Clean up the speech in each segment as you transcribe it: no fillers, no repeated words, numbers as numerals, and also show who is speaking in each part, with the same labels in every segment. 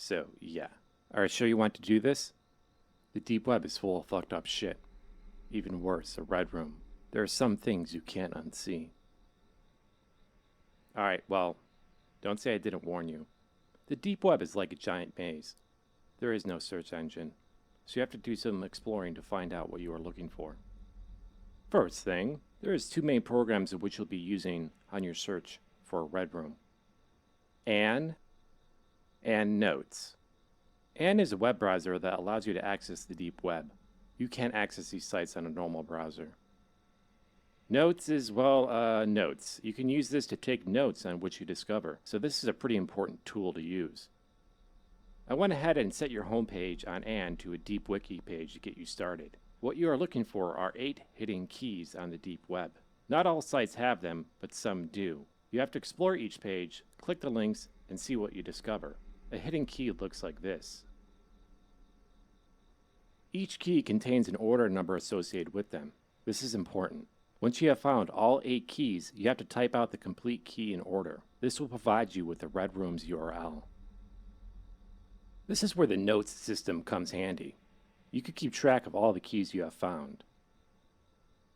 Speaker 1: So, yeah. Are you sure you want to do this? The deep web is full of fucked up shit. Even worse, a red room. There are some things you can't unsee. Alright, well, don't say I didn't warn you. The deep web is like a giant maze. There is no search engine, so you have to do some exploring to find out what you are looking for. First thing, there is two main programs of which you'll be using on your search for a red room. Anne and Notes. Anne is a web browser that allows you to access the deep web. You can't access these sites on a normal browser. Notes is, well, notes. You can use this to take notes on what you discover, so this is a pretty important tool to use. I went ahead and set your homepage on Anne to a deep wiki page to get you started. What you are looking for are 8 hidden keys on the deep web. Not all sites have them, but some do. You have to explore each page, click the links, and see what you discover. A hidden key looks like this. Each key contains an order number associated with them. This is important. Once you have found all 8 keys, you have to type out the complete key in order. This will provide you with the Red Room's URL. This is where the notes system comes handy. You can keep track of all the keys you have found.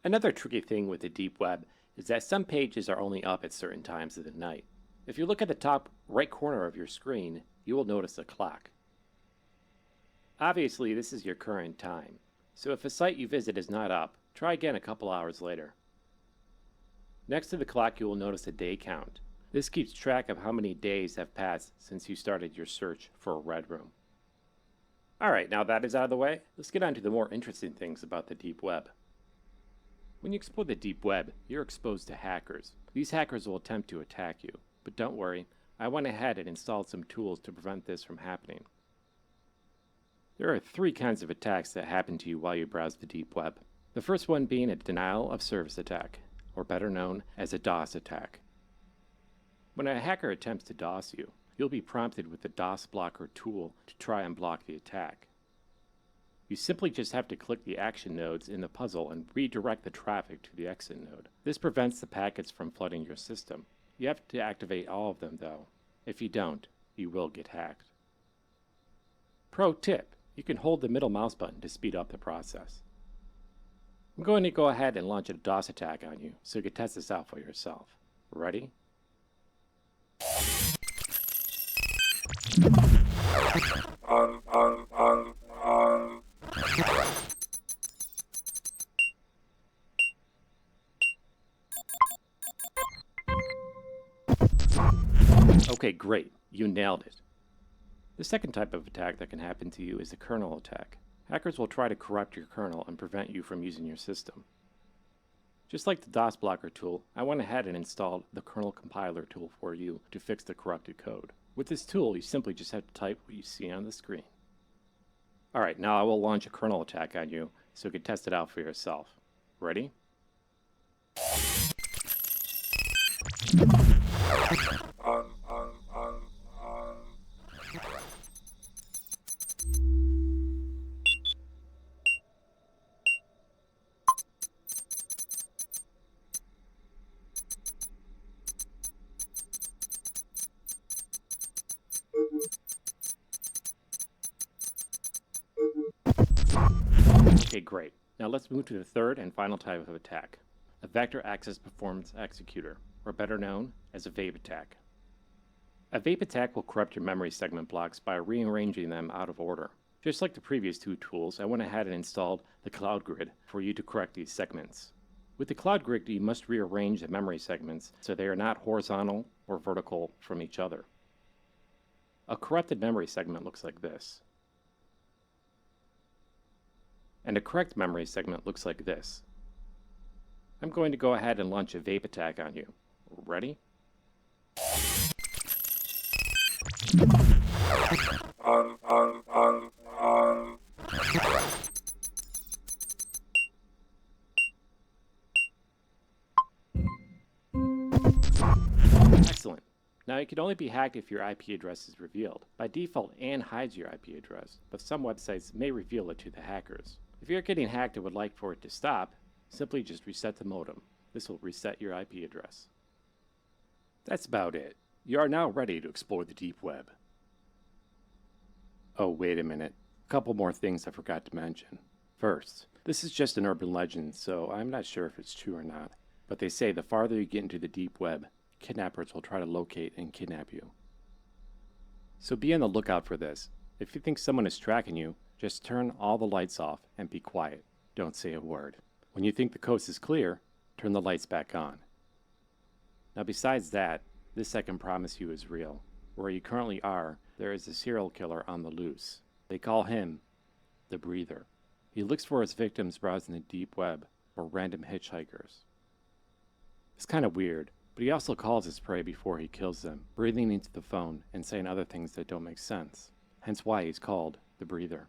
Speaker 1: Another tricky thing with the deep web is that some pages are only up at certain times of the night. If you look at the top right corner of your screen, you will notice a clock. Obviously, this is your current time, so if a site you visit is not up, try again a couple hours later. Next to the clock, you will notice a day count. This keeps track of how many days have passed since you started your search for a red room. Alright, now that is out of the way, let's get on to the more interesting things about the deep web. When you explore the deep web, you're exposed to hackers. These hackers will attempt to attack you, but don't worry, I went ahead and installed some tools to prevent this from happening. There are 3 kinds of attacks that happen to you while you browse the deep web. The first one being a denial of service attack, or better known as a DOS attack. When a hacker attempts to DOS you, you'll be prompted with the DOS blocker tool to try and block the attack. You simply just have to click the action nodes in the puzzle and redirect the traffic to the exit node. This prevents the packets from flooding your system. You have to activate all of them though. If you don't, you will get hacked. Pro tip, you can hold the middle mouse button to speed up the process. I'm going to go ahead and launch a DOS attack on you so you can test this out for yourself. Ready? Okay, great. You nailed it. The second type of attack that can happen to you is a kernel attack. Hackers will try to corrupt your kernel and prevent you from using your system. Just like the DOS blocker tool, I went ahead and installed the kernel compiler tool for you to fix the corrupted code. With this tool, you simply just have to type what you see on the screen. Alright, now I will launch a kernel attack on you so you can test it out for yourself. Ready? Okay, great. Now let's move to the third and final type of attack, a Vector Access Performance Executor, or better known as a vape attack. A vape attack will corrupt your memory segment blocks by rearranging them out of order. Just like the previous 2 tools, I went ahead and installed the Cloud Grid for you to correct these segments. With the Cloud Grid, you must rearrange the memory segments so they are not horizontal or vertical from each other. A corrupted memory segment looks like this. And a correct memory segment looks like this. I'm going to go ahead and launch a vape attack on you. Ready? Excellent. Now you can only be hacked if your IP address is revealed. By default, Anne hides your IP address, but some websites may reveal it to the hackers. If you're getting hacked and would like for it to stop, simply just reset the modem. This will reset your IP address. That's about it. You are now ready to explore the deep web. Oh, wait a minute. A couple more things I forgot to mention. First, this is just an urban legend, so I'm not sure if it's true or not. But they say the farther you get into the deep web, kidnappers will try to locate and kidnap you. So be on the lookout for this. If you think someone is tracking you, just turn all the lights off and be quiet. Don't say a word. When you think the coast is clear, turn the lights back on. Now besides that, this I can promise you is real. Where you currently are, there is a serial killer on the loose. They call him the Breather. He looks for his victims browsing the deep web or random hitchhikers. It's kind of weird, but he also calls his prey before he kills them, breathing into the phone and saying other things that don't make sense. Hence why he's called the Breather.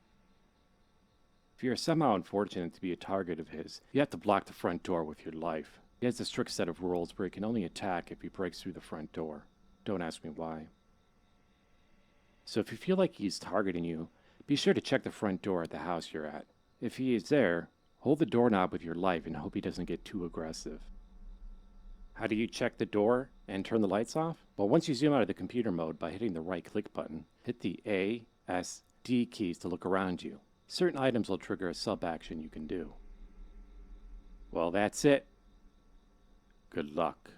Speaker 1: If you are somehow unfortunate to be a target of his, you have to block the front door with your life. He has a strict set of rules where he can only attack if he breaks through the front door. Don't ask me why. So if you feel like he's targeting you, be sure to check the front door at the house you're at. If he is there, hold the doorknob with your life and hope he doesn't get too aggressive. How do you check the door and turn the lights off? Well, once you zoom out of the computer mode by hitting the right click button, hit the A, S, D keys to look around you. Certain items will trigger a sub-action you can do. Well, that's it. Good luck.